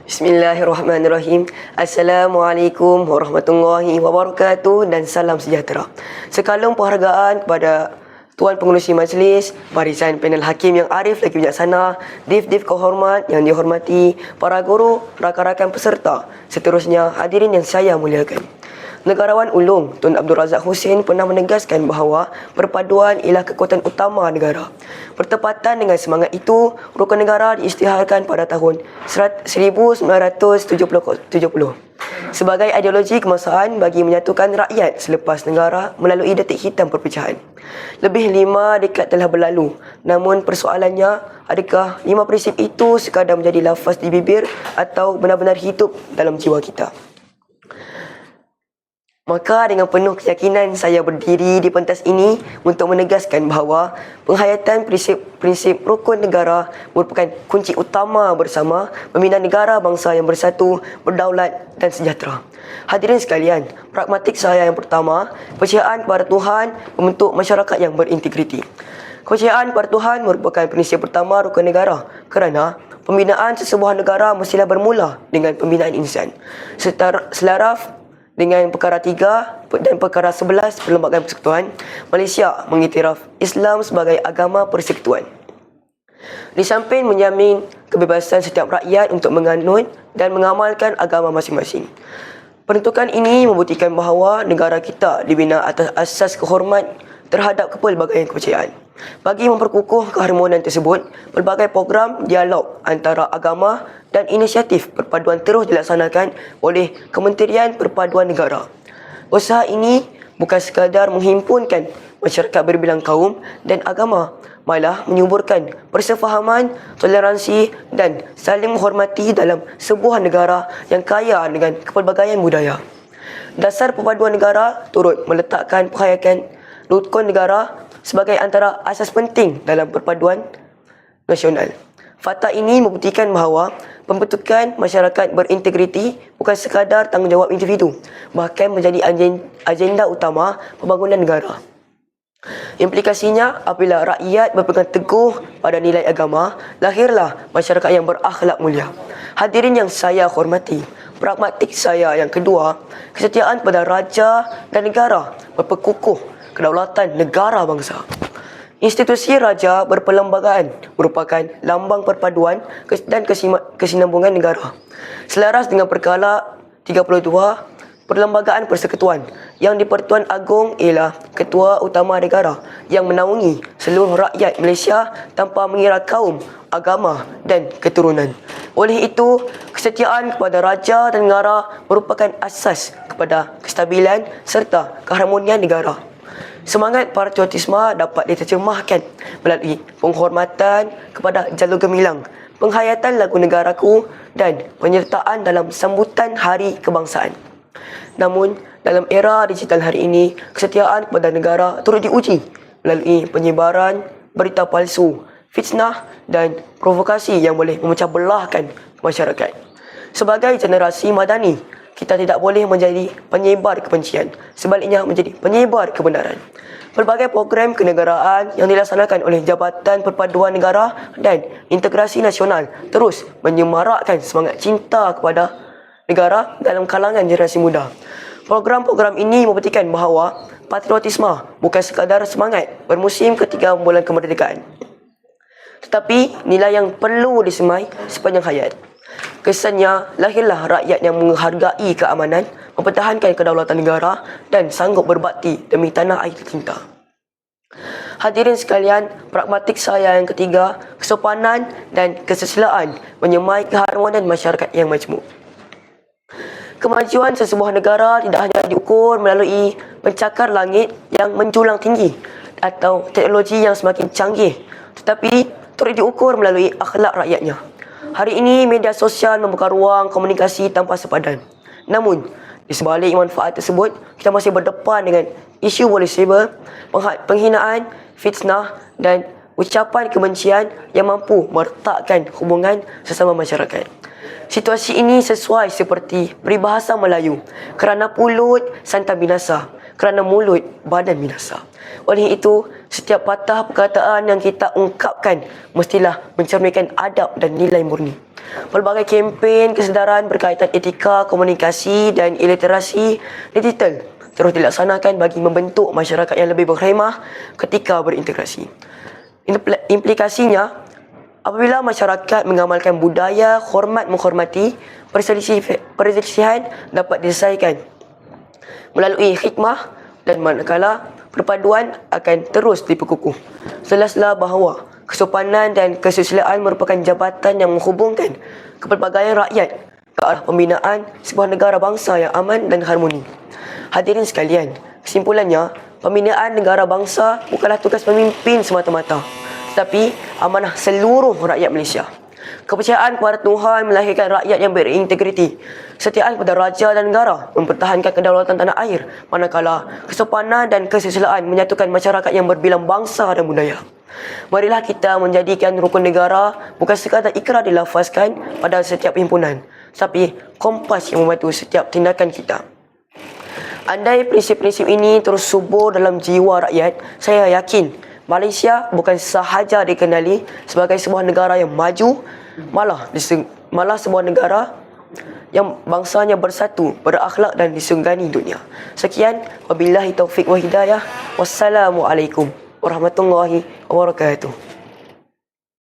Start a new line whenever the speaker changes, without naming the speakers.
Bismillahirrahmanirrahim. Assalamualaikum warahmatullahi wabarakatuh dan salam sejahtera. Sekalung penghargaan kepada Tuan Pengerusi Majlis, barisan panel hakim yang arif lagi bijaksana, div-div kehormat yang dihormati, para guru, rakan-rakan peserta, seterusnya hadirin yang saya muliakan. Negarawan Ulung Tun Abdul Razak Hussein pernah menegaskan bahawa perpaduan ialah kekuatan utama negara. Bertepatan dengan semangat itu, rukun negara diisytiharkan pada tahun 1970 sebagai ideologi kebangsaan bagi menyatukan rakyat selepas negara melalui detik hitam perpecahan. Lebih 5 dekad telah berlalu, namun persoalannya, adakah 5 prinsip itu sekadar menjadi lafaz di bibir atau benar-benar hidup dalam jiwa kita? Maka dengan penuh keyakinan saya berdiri di pentas ini untuk menegaskan bahawa penghayatan prinsip rukun negara merupakan kunci utama bersama membina negara bangsa yang bersatu, berdaulat dan sejahtera. Hadirin sekalian, pragmatik saya yang pertama, kepercayaan kepada Tuhan membentuk masyarakat yang berintegriti. Kepercayaan kepada Tuhan merupakan prinsip pertama rukun negara kerana pembinaan sesebuah negara mestilah bermula dengan pembinaan insan. Selaraf dengan perkara 3 dan perkara 11 Perlembagaan Persekutuan, Malaysia mengiktiraf Islam sebagai agama persekutuan. Di samping menjamin kebebasan setiap rakyat untuk menganut dan mengamalkan agama masing-masing. Peruntukan ini membuktikan bahawa negara kita dibina atas asas kehormat terhadap pelbagai kepercayaan. Bagi memperkukuh keharmonian tersebut, pelbagai program dialog antara agama dan inisiatif perpaduan terus dilaksanakan oleh Kementerian Perpaduan Negara. Usaha ini bukan sekadar menghimpunkan masyarakat berbilang kaum dan agama, malah menyuburkan persefahaman, toleransi dan saling menghormati dalam sebuah negara yang kaya dengan kepelbagaian budaya. Dasar perpaduan negara turut meletakkan penghayatan rukun negara sebagai antara asas penting dalam perpaduan nasional. Fakta ini membuktikan bahawa pembentukan masyarakat berintegriti bukan sekadar tanggungjawab individu, bahkan menjadi agenda utama pembangunan negara. Implikasinya, apabila rakyat berpegang teguh pada nilai agama, lahirlah masyarakat yang berakhlak mulia. Hadirin yang saya hormati, pragmatik saya yang kedua, kesetiaan pada raja dan negara berpekukuh kedaulatan negara bangsa. Institusi raja berperlembagaan merupakan lambang perpaduan dan kesinambungan negara. Selaras dengan perkara 32 Perlembagaan Persekutuan, yang di-Pertuan Agong ialah Ketua Utama Negara yang menaungi seluruh rakyat Malaysia tanpa mengira kaum, agama dan keturunan. Oleh itu, kesetiaan kepada raja dan negara merupakan asas kepada kestabilan serta keharmonian negara. Semangat patriotisme dapat diterjemahkan melalui penghormatan kepada jalur gemilang, penghayatan lagu negaraku dan penyertaan dalam sambutan Hari Kebangsaan. Namun, dalam era digital hari ini, kesetiaan kepada negara turut diuji melalui penyebaran berita palsu, fitnah dan provokasi yang boleh memecah belahkan masyarakat. Sebagai generasi madani, kita tidak boleh menjadi penyebar kebencian, sebaliknya menjadi penyebar kebenaran. Pelbagai program kenegaraan yang dilaksanakan oleh Jabatan Perpaduan Negara dan Integrasi Nasional terus menyemarakkan semangat cinta kepada negara dalam kalangan generasi muda. Program-program ini membuktikan bahawa patriotisme bukan sekadar semangat bermusim ketika bulan kemerdekaan, tetapi nilai yang perlu disemai sepanjang hayat. Kesannya, lahirlah rakyat yang menghargai keamanan, mempertahankan kedaulatan negara dan sanggup berbakti demi tanah air tercinta. Hadirin sekalian, pragmatik saya yang ketiga, kesopanan dan kesusilaan menyemai keharmonian masyarakat yang majmuk. Kemajuan sesebuah negara tidak hanya diukur melalui pencakar langit yang menjulang tinggi atau teknologi yang semakin canggih, tetapi turut diukur melalui akhlak rakyatnya. Hari ini, media sosial membuka ruang komunikasi tanpa sepadan. Namun, di sebalik manfaat tersebut, kita masih berdepan dengan isu volatile, penghinaan, fitnah dan ucapan kebencian yang mampu meretakkan hubungan sesama masyarakat. Situasi ini sesuai seperti peribahasa Melayu, kerana pulut santan binasa, kerana mulut badan binasa. Oleh itu, Setiap patah perkataan yang kita ungkapkan mestilah mencerminkan adab dan nilai murni. Pelbagai kempen kesedaran berkaitan etika, komunikasi dan iliterasi digital terus dilaksanakan bagi membentuk masyarakat yang lebih berkhemah ketika berintegrasi. Implikasinya, apabila masyarakat mengamalkan budaya hormat menghormati, perselisihan dapat diselesaikan melalui hikmah dan manakala perpaduan akan terus diperkukuh. Jelaslah bahawa kesopanan dan kesusilaan merupakan jabatan yang menghubungkan kepelbagaian rakyat ke arah pembinaan sebuah negara bangsa yang aman dan harmoni. Hadirin sekalian, kesimpulannya, pembinaan negara bangsa bukanlah tugas pemimpin semata-mata, tetapi amanah seluruh rakyat Malaysia. Kepercayaan kepada Tuhan melahirkan rakyat yang berintegriti. Kesetiaan kepada raja dan negara mempertahankan kedaulatan tanah air, manakala kesopanan dan kesusilaan menyatukan masyarakat yang berbilang bangsa dan budaya. Marilah kita menjadikan rukun negara bukan sekadar ikrar dilafazkan pada setiap himpunan, tapi kompas yang membantu setiap tindakan kita. Andai prinsip-prinsip ini terus subur dalam jiwa rakyat, saya yakin Malaysia bukan sahaja dikenali sebagai sebuah negara yang maju, malah sebuah negara yang bangsanya bersatu, berakhlak dan disegani dunia. Sekian, wabillahi taufiq wa hidayah. Wassalamualaikum warahmatullahi wabarakatuh.